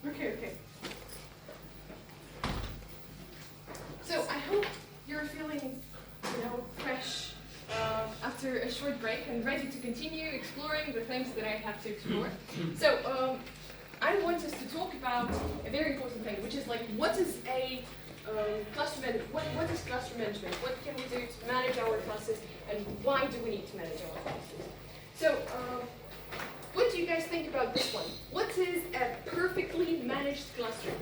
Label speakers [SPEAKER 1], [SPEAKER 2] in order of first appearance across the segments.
[SPEAKER 1] Okay. So I hope you're feeling, fresh after a short break and ready to continue exploring the things that I have to explore. So I want us to talk about a very important thing, which is like, what is a classroom? What is classroom management? What can we do to manage our classes, and why do we need to manage our classes? So. What do you guys think about this one? What is a perfectly managed classroom?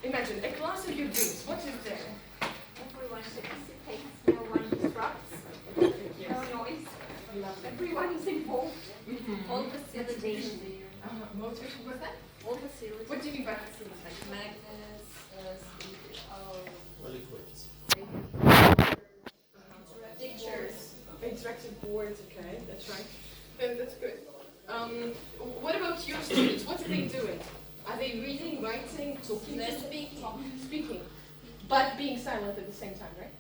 [SPEAKER 1] Imagine a class of your dreams. What is there?
[SPEAKER 2] Everyone participates, no one disrupts, no noise. Everyone is involved. All facilities.
[SPEAKER 1] Motivation, what's that?
[SPEAKER 2] All facilities.
[SPEAKER 1] What do you mean by facilities?
[SPEAKER 2] Like magnets, pictures.
[SPEAKER 1] Interactive boards, okay, that's right. And that's good. What about your students? What are they doing? Are they reading, writing, talking?
[SPEAKER 2] They're speaking.
[SPEAKER 1] Speaking. But being silent at the same time, right?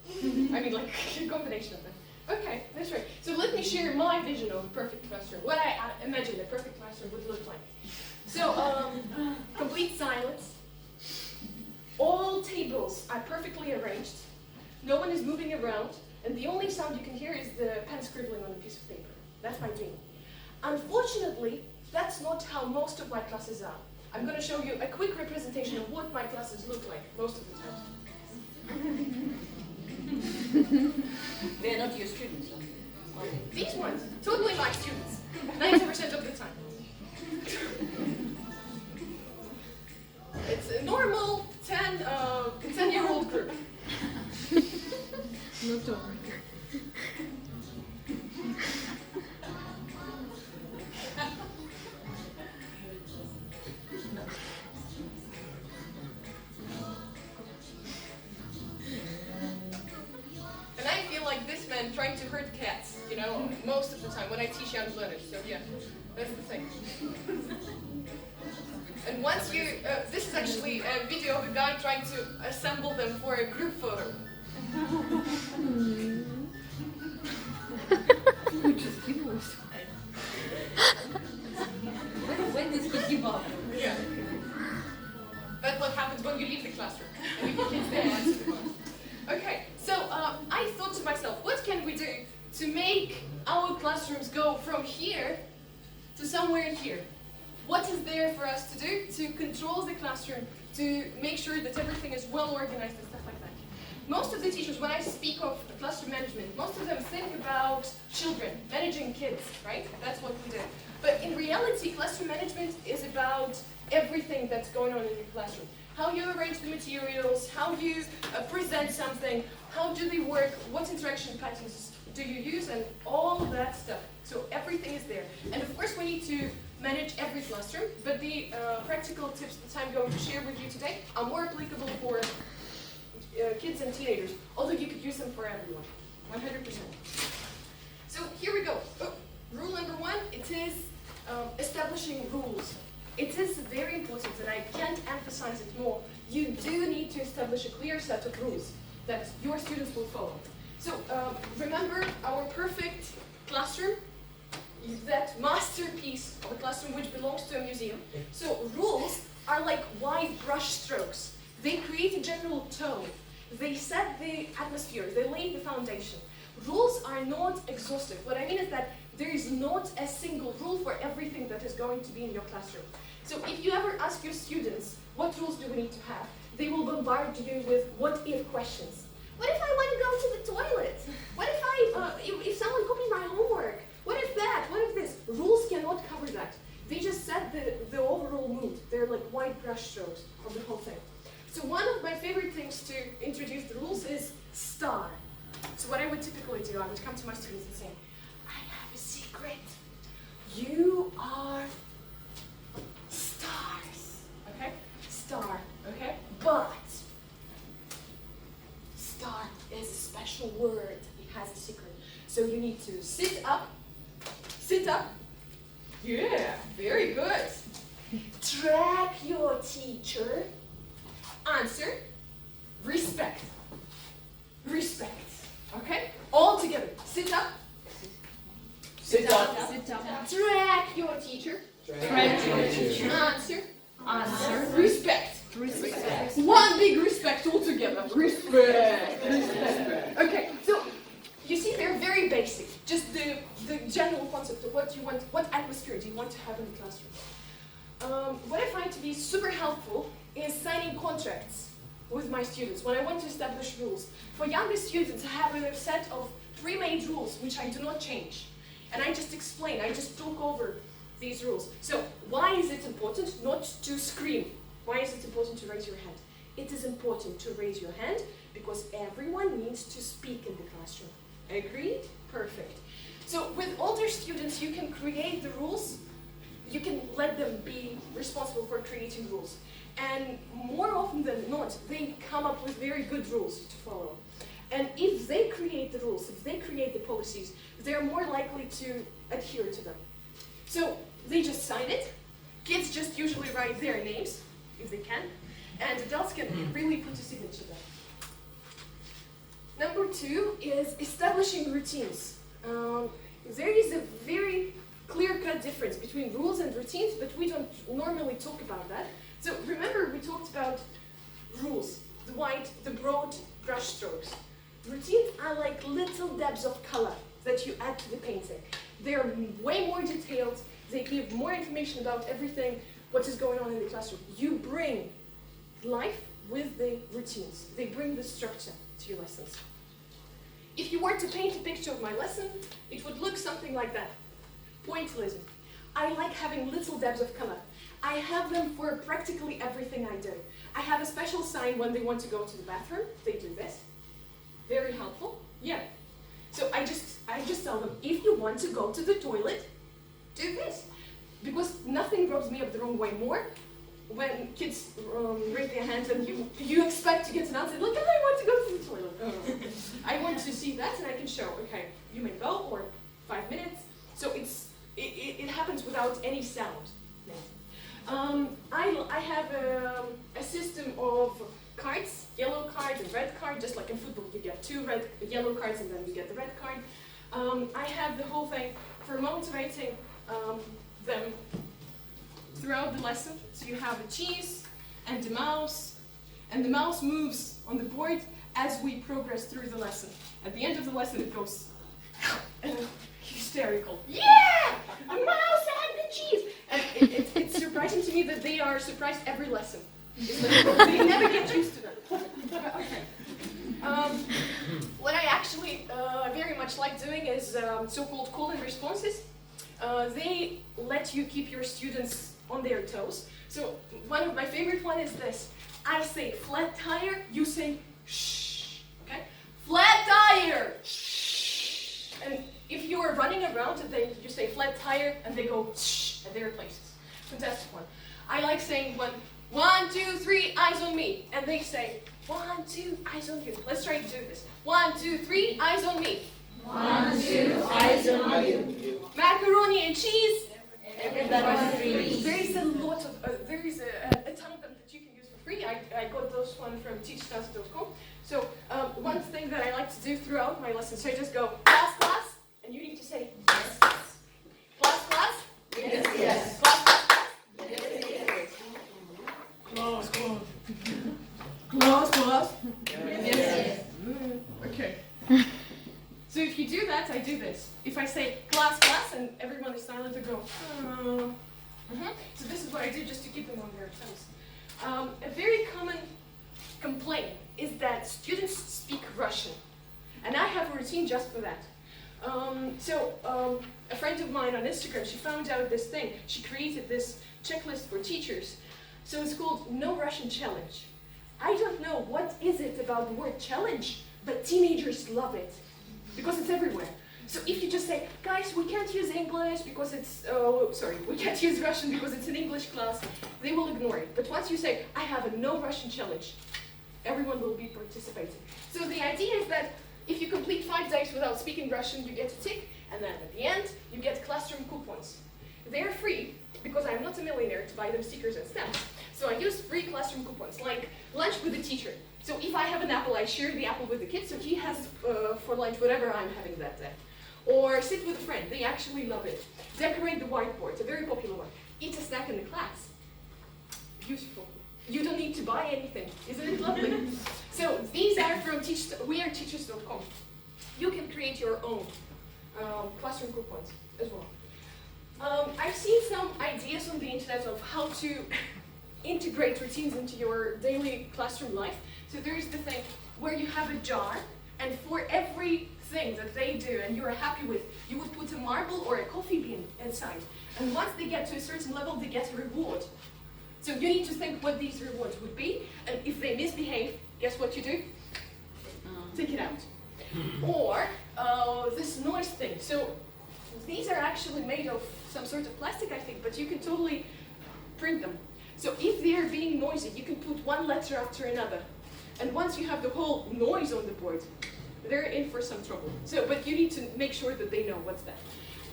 [SPEAKER 1] I mean, like a combination of them. Okay, that's right. So let me share my vision of a perfect classroom. What I imagine a perfect classroom would look like. So, complete silence. All tables are perfectly arranged. No one is moving around. And the only sound you can hear is the pen scribbling on a piece of paper. That's my dream. Unfortunately, that's not how most of my classes are. I'm going to show you a quick representation of what my classes look like most of the time.
[SPEAKER 2] They're not your students.
[SPEAKER 1] These ones, totally my students, 90% of the time. It's a normal 10-year-old group.
[SPEAKER 3] Not over.
[SPEAKER 1] And I feel like this man trying to hurt cats, most of the time when I teach young learners. So yeah, that's the thing. And once you, this is actually a video of a guy trying to assemble them for a group photo.
[SPEAKER 2] When did he give up?
[SPEAKER 1] Yeah. That's what happens when you leave the classroom. And leave the kids there and answer the class. Okay, so I thought to myself, what can we do to make our classrooms go from here to somewhere here? What is there for us to do to control the classroom, to make sure that everything is well organized and stuff like that? Most of the teachers, when I speak of classroom management, most of them think about children, managing kids, right? That's what we do. But in reality, classroom management is about everything that's going on in your classroom. How you arrange the materials, how you present something, how do they work, what interaction patterns do you use, and all that stuff. So everything is there. And of course, we need to manage every classroom, but the practical tips that I'm going to share with you today are more applicable for kids and teenagers, although you could use them for everyone, 100%. So here we go. Rule number one, it is establishing rules. It is very important, and I can't emphasize it more. You do need to establish a clear set of rules that your students will follow. So remember our perfect classroom, that masterpiece of a classroom which belongs to a museum. So rules are like wide brush strokes. They create a general tone. They set the atmosphere. They lay the foundation. Rules are not exhaustive. What I mean is that there is not a single rule for everything that is going to be in your classroom. So if you ever ask your students, what rules do we need to have? They will bombard you with what-if questions. What if I want to go to the toilet? What if if someone copied my homework? What if that? What if this? Rules cannot cover that. They just set the overall mood. They're like wide brush strokes of the whole thing. So one of my favorite things to introduce the rules is star. So what I would typically do, I would come to my students and say, I have a secret. You are stars. Okay? Star. Okay? But star is a special word. It has a secret. So you need to sit up. Sit up. Yeah, very good. Track your teacher. Answer. Respect. Respect. Okay? All together. Sit up.
[SPEAKER 4] Sit up.
[SPEAKER 3] Sit up.
[SPEAKER 1] Track your teacher.
[SPEAKER 4] Track your teacher.
[SPEAKER 1] Answer.
[SPEAKER 2] Answer.
[SPEAKER 1] Respect.
[SPEAKER 2] Respect.
[SPEAKER 1] One big respect altogether. Respect. Respect. Okay, so you see they're very basic. Just the general concept of what you want, what atmosphere do you want to have in the classroom. What I find to be super helpful is signing contracts with my students when I want to establish rules. For younger students, I have a set of pre-made rules which I do not change. And I just explain, I just talk over these rules. So why is it important not to scream? Why is it important to raise your hand? It is important to raise your hand because everyone needs to speak in the classroom. Agreed? Perfect. So with older students, you can create the rules. You can let them be responsible for creating rules. And more often than not, they come up with very good rules to follow. And if they create the rules, if they create the policies, they're more likely to adhere to them. So they just sign it. Kids just usually write their names, if they can. And adults can really put a signature there. Number 2 is establishing routines. There is a very clear-cut difference between rules and routines, but we don't normally talk about that. So remember we talked about rules, the white, the broad brush strokes. Routines are like little dabs of color that you add to the painting. They're way more detailed, they give more information about everything, what is going on in the classroom. You bring life with the routines. They bring the structure to your lessons. If you were to paint a picture of my lesson, it would look something like that. Pointillism. I like having little dabs of color. I have them for practically everything I do. I have a special sign when they want to go to the bathroom. They do this. Very helpful. Yeah. So I just tell them, if you want to go to the toilet, do this. Because nothing rubs me up the wrong way more when kids raise their hands and you expect to get an answer, like, I want to go to the toilet. I want to see that and I can show, okay, you may go, or 5 minutes. So it happens without any sound. I have a system of cards, yellow card and red card, just like in football you get 2 yellow cards and then you get the red card. I have the whole thing for motivating them throughout the lesson. So you have a cheese and the mouse moves on the board as we progress through the lesson. At the end of the lesson it goes hysterical. Yeah! A mouse and the cheese! And it's surprising to me that they are surprised every lesson. They never get used to that. Okay. What I actually very much like doing is so-called call and responses. They let you keep your students on their toes. So one of my favorite one is this. I say flat tire, you say shh. Okay? Flat tire! Shh. And if you are running around and then you say flat tire and they go shh at their places. Fantastic one. I like saying 1, 2, 3, eyes on me. And they say 1, 2, eyes on you. Let's try to do this. 1, 2, 3, eyes on me.
[SPEAKER 2] 1, 2, eyes on you.
[SPEAKER 1] Macaroni and cheese.
[SPEAKER 2] Everybody freeze.
[SPEAKER 1] There is a lot of, there is a ton of them that you can use for free. I got those one from teachstars.com. So one thing that I like to do throughout my lessons, so I just go, class, class, and you need to say yes. Class, class.
[SPEAKER 2] Yes, yes.
[SPEAKER 1] Class, class, class.
[SPEAKER 2] Yes, yes.
[SPEAKER 1] Class, class. Class, class.
[SPEAKER 2] Yes, yes.
[SPEAKER 1] Okay. So if you do that, I do this. If I say class, class, and everyone is silent, I go, So this is what I do just to keep them on their toes. A very common complaint is that students speak Russian. And I have a routine just for that. A friend of mine on Instagram, she found out this thing. She created this checklist for teachers. So it's called No Russian Challenge. I don't know what is it about the word challenge, but teenagers love it. Because it's everywhere. So if you just say, guys, we can't use English because it's, we can't use Russian because it's an English class, they will ignore it. But once you say, I have a no Russian challenge, everyone will be participating. So the idea is that if you complete 5 days without speaking Russian, you get a tick, and then at the end, you get classroom coupons. They're free, because I'm not a millionaire to buy them stickers and stamps. So I use free classroom coupons, like lunch with the teacher. So if I have an apple, I share the apple with the kid, so he has for lunch whatever I'm having that day. Or sit with a friend, they actually love it. Decorate the whiteboard, a very popular one. Eat a snack in the class. beautiful. You don't need to buy anything. Isn't it lovely? So these are from weareteachers.com. You can create your own classroom coupons as well. I've seen some ideas on the internet of how to integrate routines into your daily classroom life. So there's the thing where you have a jar, and for every thing that they do and you're happy with, you would put a marble or a coffee bean inside. And once they get to a certain level, they get a reward. So you need to think what these rewards would be, and if they misbehave, guess what you do? Take it out. Or this noise thing. So these are actually made of some sort of plastic, I think, but you can totally print them. So if they're being noisy, you can put one letter after another. And once you have the whole noise on the board, they're in for some trouble. So, but you need to make sure that they know what's that.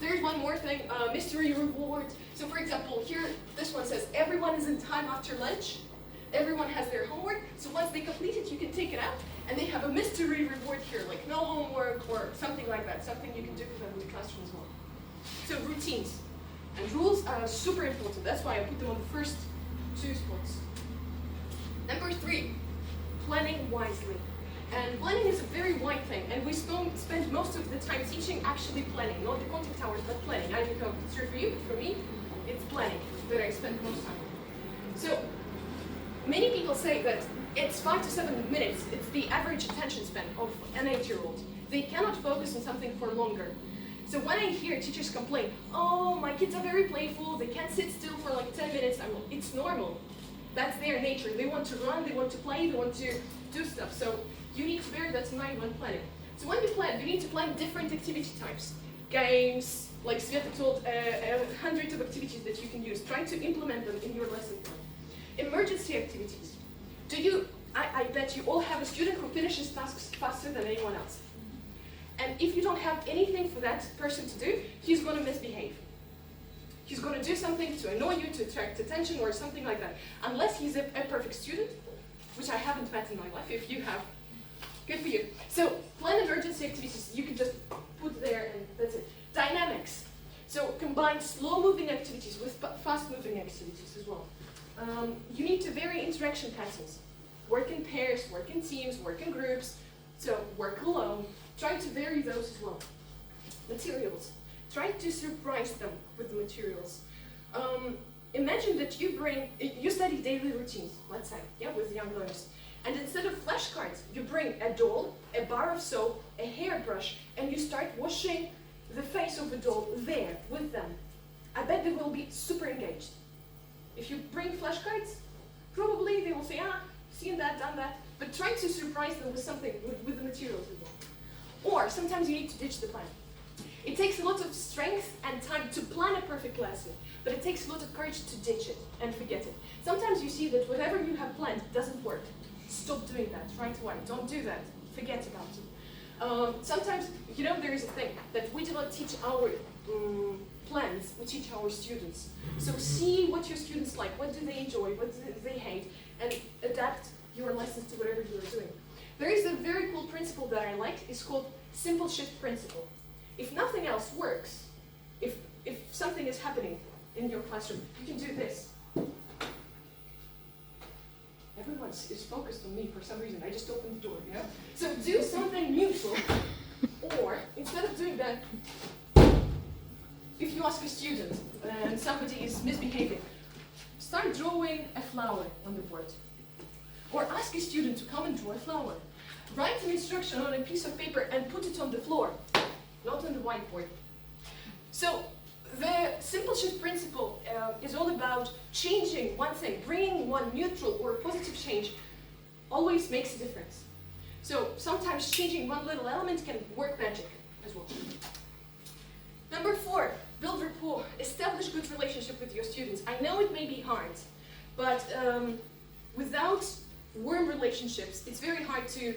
[SPEAKER 1] There's one more thing, mystery reward. So for example, here, this one says, everyone is in time after lunch. Everyone has their homework. So once they complete it, you can take it out. And they have a mystery reward here, like no homework or something like that. Something you can do for them in the classroom as well. So routines and rules are super important. That's why I put them on the first two spots. Number 3, planning wisely. And planning is a very wide thing, and we spend most of the time teaching actually planning, not the contact hours, but planning. I don't know if it's true for you, but for me, it's planning that I spend most time. So, many people say that it's 5 to 7 minutes. It's the average attention span of an 8-year-old. They cannot focus on something for longer. So when I hear teachers complain, oh, my kids are very playful, they can't sit still for like 10 minutes, it's normal. That's their nature. They want to run, they want to play, they want to do stuff. So you need to bear that in mind when planning. So when you plan, you need to plan different activity types. Games, like Sveta told, 100 of activities that you can use. Try to implement them in your lesson plan. Emergency activities. I bet you all have a student who finishes tasks faster than anyone else. And if you don't have anything for that person to do, he's going to misbehave. He's going to do something to annoy you, to attract attention, or something like that. Unless he's a perfect student, which I haven't met in my life. If you have, good for you. So plan emergency activities you can just put there, and that's it. Dynamics. So combine slow-moving activities with fast-moving activities as well. You need to vary interaction patterns. Work in pairs, work in teams, work in groups. So work alone. Try to vary those as well. Materials. Try to surprise them with the materials. Imagine that you study daily routines, let's say, yeah, with young learners. And instead of flashcards, you bring a doll, a bar of soap, a hairbrush, and you start washing the face of the doll there with them. I bet they will be super engaged. If you bring flashcards, probably they will say, seen that, done that, but try to surprise them with something, with the materials as well. Or sometimes you need to ditch the plan. It takes a lot of strength and time to plan a perfect lesson, but it takes a lot of courage to ditch it and forget it. Sometimes you see that whatever you have planned doesn't work. Stop doing that right away. Don't do that. Forget about it. Sometimes, there is a thing that we do not teach our plans, we teach our students. So see what your students like, what do they enjoy, what do they hate, and adapt your lessons to whatever you are doing. There is a very cool principle that I like. It's called simple shift principle. If nothing else works, if something is happening in your classroom, you can do this. Everyone is focused on me for some reason. I just opened the door, So do something neutral, or instead of doing that, if you ask a student and somebody is misbehaving, start drawing a flower on the board. Or ask a student to come and draw a flower. Write an instruction on a piece of paper and put it on the floor, not on the whiteboard. So the simple shift principle is all about changing one thing, bringing one neutral or positive change always makes a difference. So sometimes changing one little element can work magic as well. Number 4, build rapport. Establish good relationship with your students. I know it may be hard, but without warm relationships, it's very hard to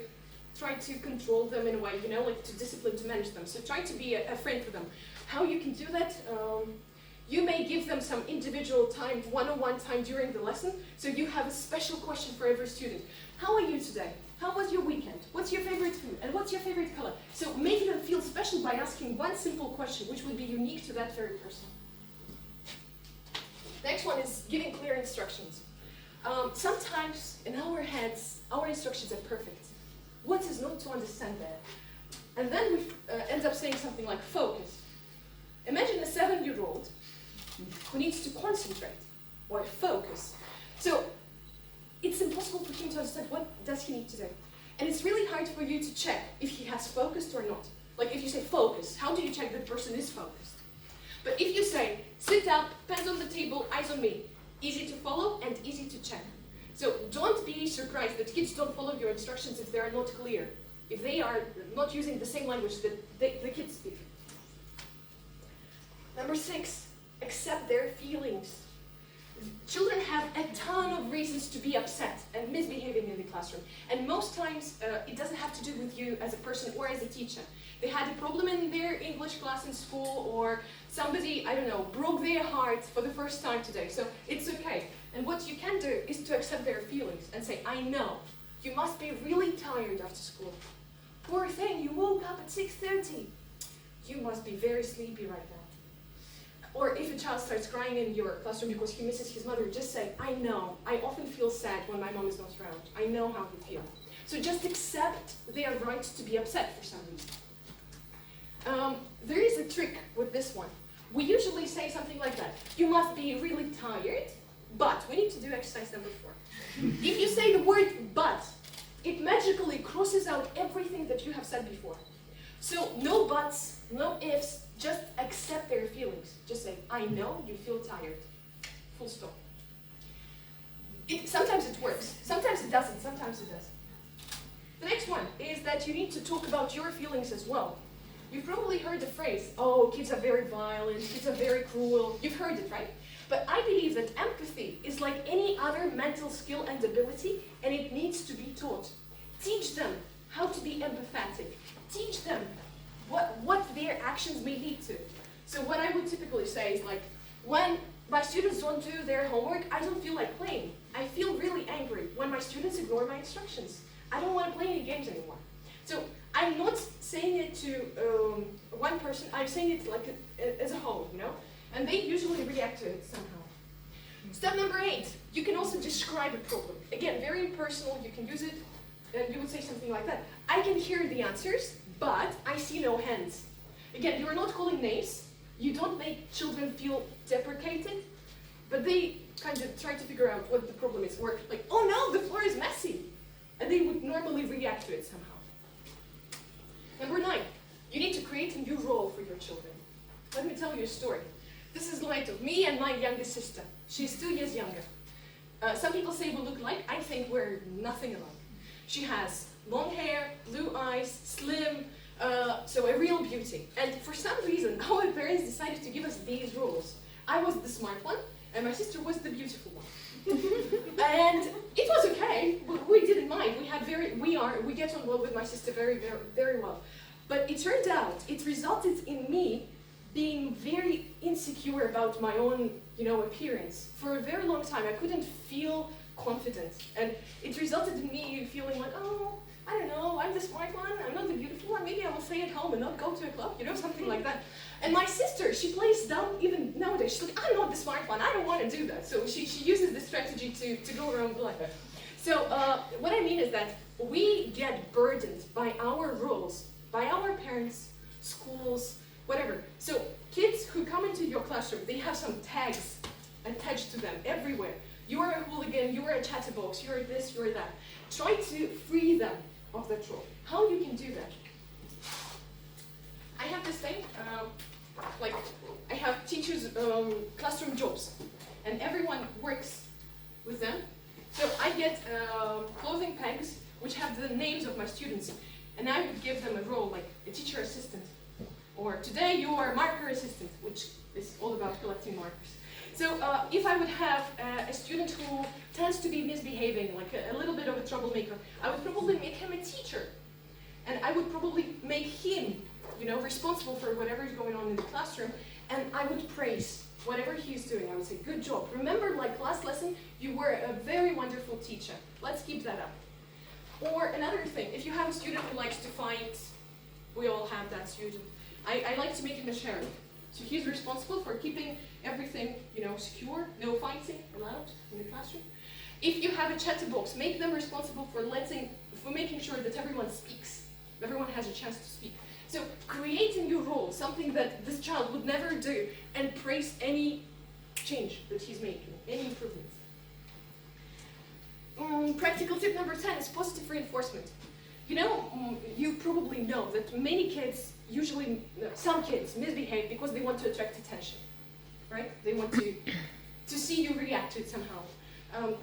[SPEAKER 1] try to control them in a way, like to discipline, to manage them. So try to be a friend for them. How you can do that? You may give them some individual time, one-on-one time during the lesson, so you have a special question for every student. How are you today? How was your weekend? What's your favorite food? And what's your favorite color? So make them feel special by asking one simple question, which would be unique to that very person. Next one is giving clear instructions. sometimes in our heads, our instructions are perfect. What is not to understand that? And then we end up saying something like focus. Imagine a 7-year-old who needs to concentrate or focus. So it's impossible for him to understand what does he need to do. And it's really hard for you to check if he has focused or not. Like if you say focus, how do you check that person is focused? But if you say, sit up, pens on the table, eyes on me, easy to follow and easy to check. So don't be surprised that kids don't follow your instructions if they are not clear, if they are not using the same language that the kids speak. Number 6, accept their feelings. Children have a ton of reasons to be upset and misbehaving in the classroom. And most times, it doesn't have to do with you as a person or as a teacher. They had a problem in their English class in school, or somebody, I don't know, broke their heart for the first time today. So it's okay. And what you can do is to accept their feelings and say, I know, you must be really tired after school. Poor thing, you woke up at 6:30. You must be very sleepy right now. Or if a child starts crying in your classroom because he misses his mother, just say, I know, I often feel sad when my mom is not around. I know how you feel. So just accept their right to be upset for some reason. There is a trick with this one. We usually say something like that. You must be really tired, but we need to do exercise number 4. If you say the word but, it magically crosses out everything that you have said before. So no buts, no ifs, just accept their feelings. Just say, I know you feel tired. Full stop. Sometimes it works. Sometimes it doesn't. Sometimes it does. The next one is that you need to talk about your feelings as well. You've probably heard the phrase, oh, kids are very violent, kids are very cruel. You've heard it, right? But I believe that empathy is like any other mental skill and ability, and it needs to be taught. Teach them how to be empathetic. Teach them what their actions may lead to. So what I would typically say is like, when my students don't do their homework, I don't feel like playing. I feel really angry when my students ignore my instructions. I don't want to play any games anymore. So I'm not saying it to one person, I'm saying it like as a whole, you know? And they usually react to it somehow. Step number 8, you can also describe a problem. Again, very personal, you can use it, you would say something like that. I can hear the answers, but I see no hands. Again, you are not calling names, you don't make children feel deprecated, but they kind of try to figure out what the problem is, or like, oh no, the floor is messy. And they would normally react to it somehow. Number 9, you need to create a new role for your children. Let me tell you a story. This is like of me and my youngest sister. She's 2 years younger. Some people say we look alike. I think we're nothing alike. She has long hair, blue eyes, slim, so a real beauty. And for some reason, our parents decided to give us these rules. I was the smart one, and my sister was the beautiful one. And it was okay. We didn't mind. We get on well with my sister very, very, very well. But it turned out it resulted in me being very insecure about my own, appearance. For a very long time, I couldn't feel confident, and it resulted in me feeling like, oh, I don't know, I'm the smart one, I'm not the beautiful one, maybe I will stay at home and not go to a club, something like that. And my sister, she plays down even nowadays. She's like, I'm not the smart one, I don't want to do that. So she uses this strategy to go around life. So what I mean is that we get burdened by our rules, by our parents, schools, whatever. So kids who come into your classroom, they have some tags attached to them everywhere. You are a hooligan, you are a chatterbox, you are this, you are that. Try to free them of that role. How you can do that? I have this thing, I have teachers' classroom jobs, and everyone works with them. So I get clothing pegs which have the names of my students, and I would give them a role like a teacher assistant, or today you are a marker assistant, which is all about collecting markers. So if I would have a student who tends to be misbehaving, like a little bit of a troublemaker, I would probably make him a teacher. And I would probably make him, responsible for whatever is going on in the classroom, and I would praise whatever he's doing. I would say, good job. Remember, like last lesson, you were a very wonderful teacher. Let's keep that up. Or another thing, if you have a student who likes to fight, we all have that student. I like to make him a sheriff. So he's responsible for keeping everything, secure, no fighting allowed in the classroom. If you have a chat box, make them responsible for making sure that everyone speaks. Everyone has a chance to speak. So create a new role, something that this child would never do, and praise any change that he's making, any improvements. Practical tip number 10 is positive reinforcement. You know, you probably know that many kids, some kids misbehave because they want to attract attention, right? They want to see you react to it somehow.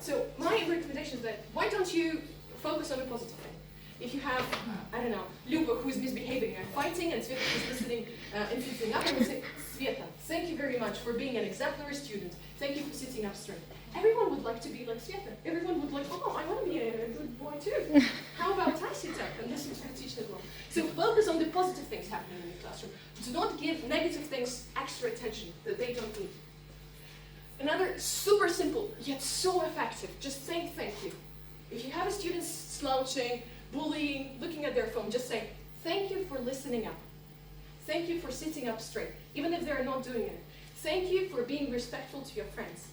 [SPEAKER 1] So my recommendation is that why don't you focus on a positive thing? If you have, I don't know, Luba who is misbehaving and fighting, and Sveta is listening and sitting up, and you say, Sveta, thank you very much for being an exemplary student. Thank you for sitting up straight. Everyone would like to be like Sveta. Everyone would like, oh, I want to be a good boy too. How about I sit up and listen to the teacher as well? So focus on the positive things happening in the classroom. Do not give negative things extra attention that they don't need. Another super simple, yet so effective, just say thank you. If you have a student slouching, bullying, looking at their phone, just say, thank you for listening up. Thank you for sitting up straight, even if they're not doing it. Thank you for being respectful to your friends.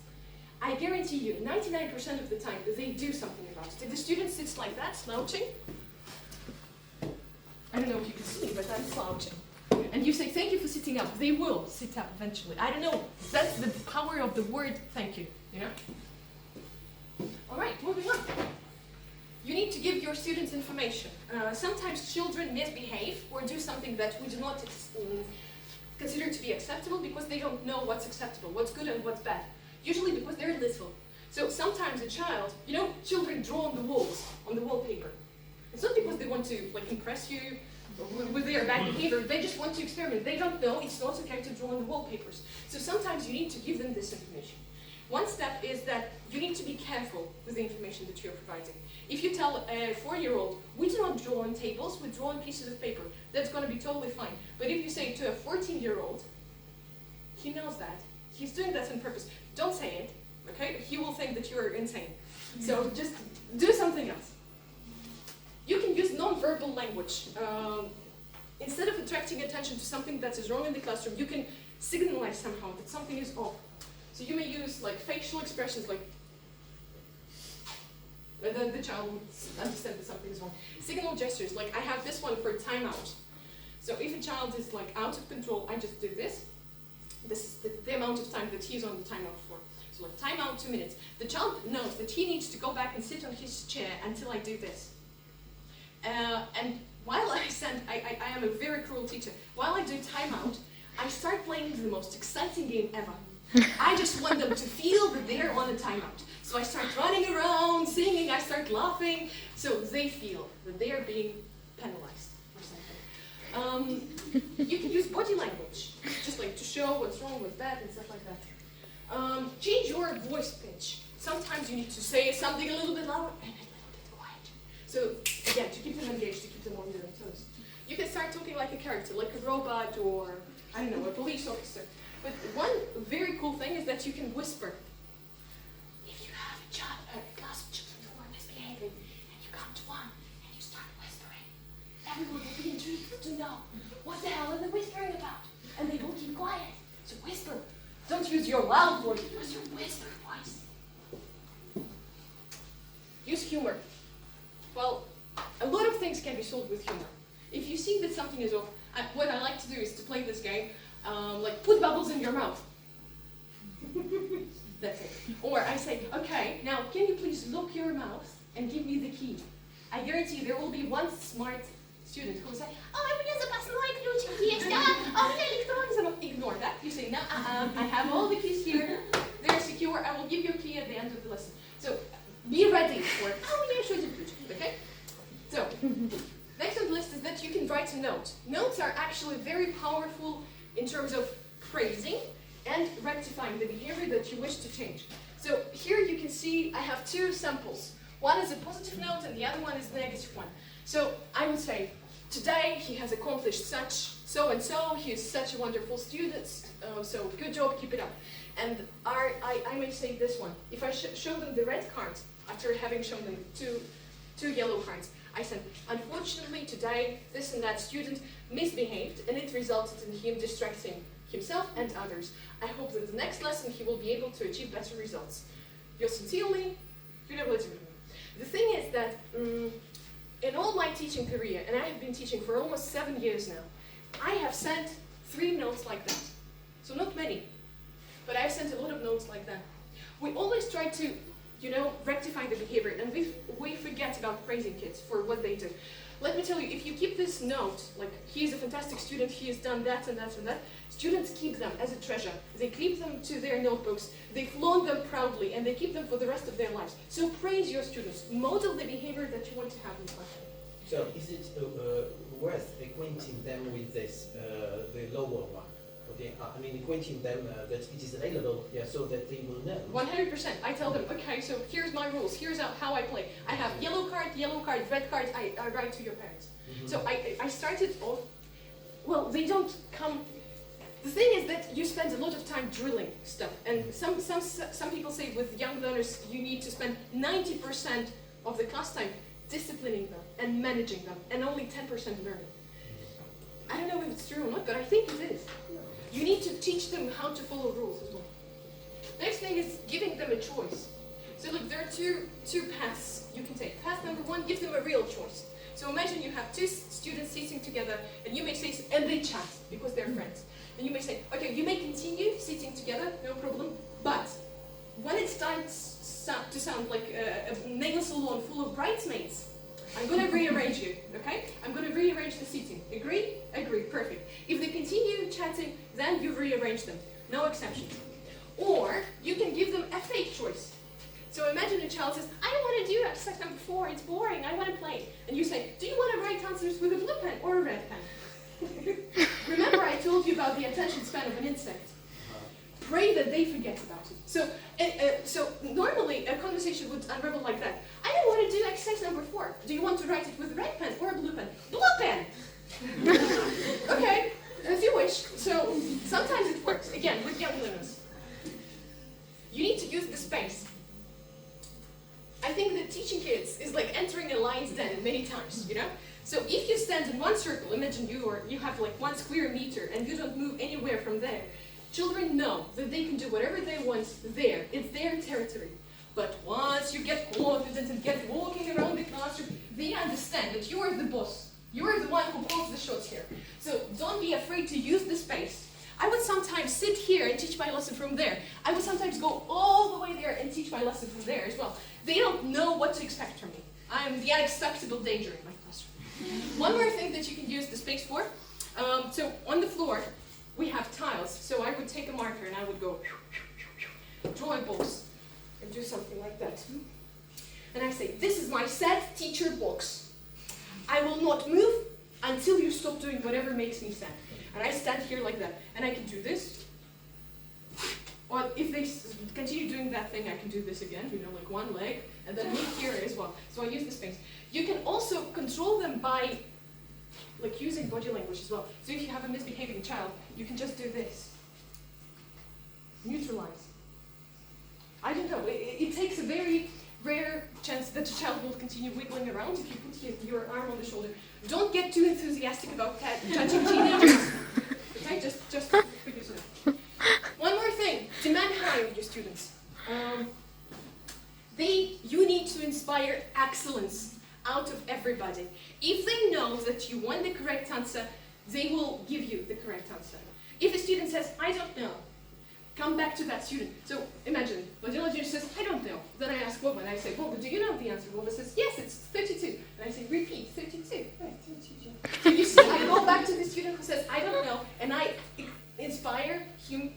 [SPEAKER 1] I guarantee you, 99% of the time, they do something about it. If the student sits like that, slouching, I don't know if you can see, but I'm slouching. And you say, thank you for sitting up, they will sit up eventually. I don't know, that's the power of the word thank you, you know? All right, moving on. You need to give your students information. Sometimes children misbehave or do something that we do not consider to be acceptable because they don't know what's acceptable, what's good and what's bad. Usually because they're little. So sometimes a child, you know, children draw on the walls, on the wallpaper. It's not because they want to impress you with their bad behavior, they just want to experiment. They don't know it's not okay to draw on the wallpapers. So sometimes you need to give them this information. One step is that you need to be careful with the information that you're providing. If you tell a 4-year-old, we do not draw on tables, we draw on pieces of paper, that's going to be totally fine. But if you say to a 14-year-old, he knows that. He's doing that on purpose. Don't say it, okay? He will think that you're insane. So just do something else. You can use non-verbal language. Instead of attracting attention to something that is wrong in the classroom, you can signalize somehow that something is off. So you may use facial expressions like, and then the child will understand that something is wrong. Signal gestures, like I have this one for timeout. So if a child is out of control, I just do this. This is the amount of time that he's on the timeout for. So timeout 2 minutes. The child knows that he needs to go back and sit on his chair until I do this. And while I am a very cruel teacher, while I do timeout, I start playing the most exciting game ever. I just want them to feel that they're on a timeout. So I start running around, singing, I start laughing, so they feel that they are being penalized or something. You can use body language, just to show what's wrong with that and stuff like that. Change your voice pitch. Sometimes you need to say something a little bit louder and a little bit quiet. So again, to keep them engaged, to keep them on their toes. You can start talking like a character, like a robot or, I don't know, a police officer. But one very cool thing is that you can whisper. If you have a class of children who are misbehaving, and you come to one, and you start whispering, everyone will be intrigued to know what the hell are they whispering about, and they will keep quiet. So whisper. Don't use your loud voice, use your whisper voice. Use humor. Well, a lot of things can be solved with humor. If you see that something is off, what I like to do is to play this game. Put bubbles in your mouth. That's it. Or I say, okay, now can you please look your mouth and give me the key? I guarantee there will be one smart student who will say, мне запасной ключик есть, мне электронный. Ignore that. You say, no, I have all the keys here. They're secure. I will give you a key at the end of the lesson. So be ready for it. мне еще один ключик, okay? So, next on the list is that you can write a note. Notes are actually very powerful in terms of praising and rectifying the behavior that you wish to change. So here you can see I have 2 samples. One is a positive note and the other one is the negative one. So I would say, today he has accomplished so and so, he is such a wonderful student, so good job, keep it up. And I may say this one. If I show them the red cards, after having shown them two yellow cards, I said, unfortunately today this and that student misbehaved and it resulted in him distracting himself and others. I hope that the next lesson he will be able to achieve better results. Yours sincerely, The thing is that in all my teaching career, and I have been teaching for almost 7 years now, I have sent 3 notes like that. So not many, but I've sent a lot of notes like that. We always try to, rectify the behavior, and we forget about praising kids for what they do. Let me tell you, if you keep this note, like, he is a fantastic student, he has done that and that and that, students keep them as a treasure. They keep them to their notebooks, they flaunt them proudly, and they keep them for the rest of their lives. So praise your students, model the behavior that you want to have in class.
[SPEAKER 3] So is it worth acquainting them with this, the lower one? Okay, I mean acquainting them that it is available, so that they will know.
[SPEAKER 1] 100%. I tell them, okay, so here's my rules, here's how I play. I have yellow card, red card, I write to your parents.
[SPEAKER 3] Mm-hmm.
[SPEAKER 1] So I started off, well, they don't come, the thing is that you spend a lot of time drilling stuff, and some people say with young learners you need to spend 90% of the class time disciplining them and managing them, and only 10% learning. I don't know if it's true or not, but I think it is. You need to teach them how to follow rules as well. Next thing is giving them a choice. So look, there are two paths you can take. Path number 1, give them a real choice. So imagine you have 2 students sitting together, and you may say, and they chat because they're friends. And you may say, okay, you may continue sitting together, no problem, but when it starts to sound like a nail salon full of bridesmaids, I'm going to rearrange you, okay? I'm going to rearrange the seating. Agree? Agree, perfect. If they continue chatting, then you rearrange them. No exceptions. Or you can give them a fake choice. So imagine a child says, I don't want to do exercise number 4, it's boring, I want to play. And you say, do you want to write answers with a blue pen or a red pen? Remember I told you about the attention span of an insect. Pray that they forget about it. So normally a conversation would unravel like that. I don't want to do exercise number 4. Do you want to write it with a red pen or a blue pen? Blue pen! Okay, as you wish. So sometimes it works. Again, with young learners. You need to use the space. I think that teaching kids is like entering a lion's den many times, So if you stand in one circle, imagine you have like 1 square meter and you don't move anywhere from there, children know that they can do whatever they want there. It's their territory. But once you get confident and get walking around the classroom, they understand that you are the boss. You are the one who calls the shots here. So don't be afraid to use the space. I would sometimes sit here and teach my lesson from there. I would sometimes go all the way there and teach my lesson from there as well. They don't know what to expect from me. I am the unexpected danger in my classroom. One more thing that you can use the space for. So on the floor, we have tiles. So I would take a marker and I would go draw a box and do something like that. And I say, this is my set teacher box. I will not move until you stop doing whatever makes me sad. And I stand here like that. And I can do this. Or if they continue doing that thing, I can do this again, like one leg, and then move here as well. So I use the space. You can also control them by like using body language as well. So if you have a misbehaving child, you can just do this. Neutralize. I don't know, it takes a very rare chance that a child will continue wiggling around if you put your arm on the shoulder. Don't get too enthusiastic about touching teenagers. Okay, just for yourself. One more thing, demand high of your students. You need to inspire excellence out of everybody. If they know that you want the correct answer, they will give you the correct answer. If a student says, I don't know, come back to that student. So imagine, Vladimir says, I don't know. Then I ask Boba, and I say, Boba, do you know the answer? Boba says, yes, it's 32. And I say, repeat, 32. Right, 32. So you see, I go back to the student who says, I don't know, and I inspire him,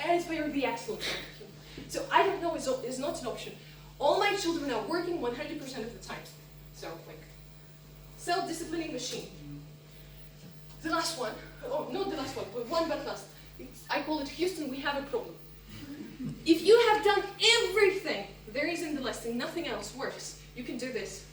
[SPEAKER 1] I inspire the excellence of him. So I don't know is not an option. All my children are working 100% of the time. So, like, self-disciplining machine. The last one, oh, not the last one, but one but last. I call it Houston, we have a problem. If you have done everything there is in the lesson, nothing else works, you can do this.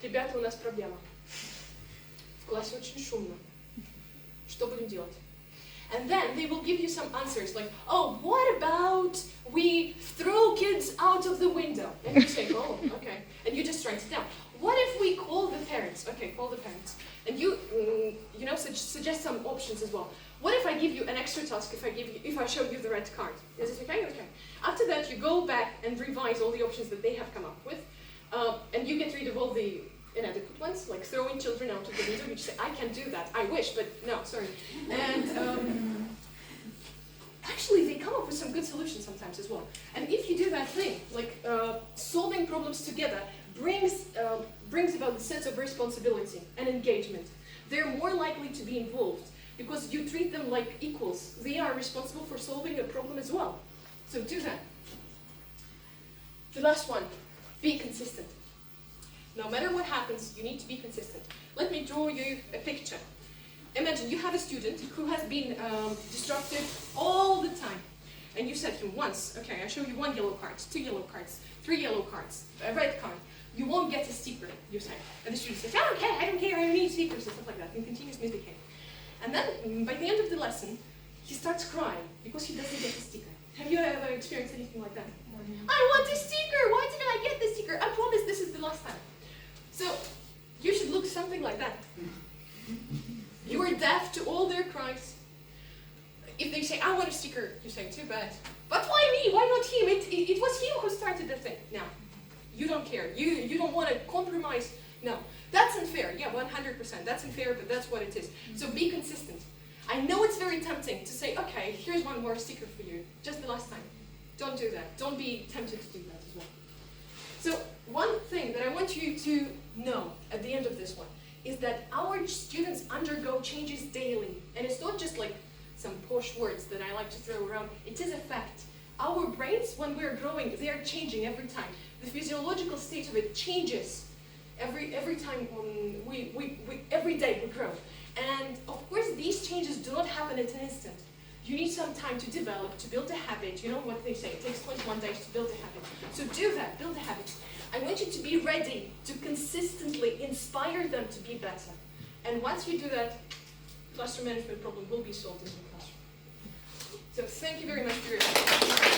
[SPEAKER 1] Ребята, у нас проблема. В классе очень шумно. Что будем делать? And then they will give you some answers like, oh, what about we throw kids out of the window? And you say, oh, okay. And you just write it down. what if we call the parents? Okay, call the parents. And you know, suggest some options as well. What if I give you an extra task if I show you the red card? Is it okay? Okay. After that, you go back and revise all the options that they have come up with. And you get rid of all the inadequate ones, like throwing children out of the window. You say, I can do that. I wish, but no, sorry. And actually, they come up with some good solutions sometimes as well. And if you do that thing, like solving problems together, brings about the sense of responsibility and engagement. They're more likely to be involved because you treat them like equals. They are responsible for solving a problem as well. So do that. The last one, be consistent. No matter what happens, you need to be consistent. Let me draw you a picture. Imagine you have a student who has been disruptive all the time. And you said to him once, okay, I show you 1 yellow card, 2 yellow cards, 3 yellow cards, a red card. You won't get a sticker, you say. And the student says, oh, okay, I don't care, I don't need stickers, and stuff like that, and continues misbehaving. And then, by the end of the lesson, he starts crying because he doesn't get a sticker. Have you ever experienced anything like that? I want a sticker! Why didn't I get the sticker? I promise this is the last time. So, you should look something like that. You are deaf to all their cries. If they say, I want a sticker, you say, too bad. But why me? Why not him? It was him who started the thing. No, you don't care. You don't want to compromise. No, that's unfair. Yeah, 100%. That's unfair, but that's what it is. So be consistent. I know it's very tempting to say, okay, here's 1 more sticker for you, just the last time. Don't do that. Don't be tempted to do that as well. So one thing that I want you to know at the end of this one is that our students undergo changes daily. And it's not just like some posh words that I like to throw around. It is a fact. Our brains, when we're growing, they are changing every time. The physiological state of it changes every time every day we grow. And of course, these changes do not happen at an instant. You need some time to develop, to build a habit. You know what they say, it takes 21 days to build a habit. So do that, build a habit. I want you to be ready to consistently inspire them to be better. And once you do that, classroom management problem will be solved in your classroom. So thank you very much for your attention.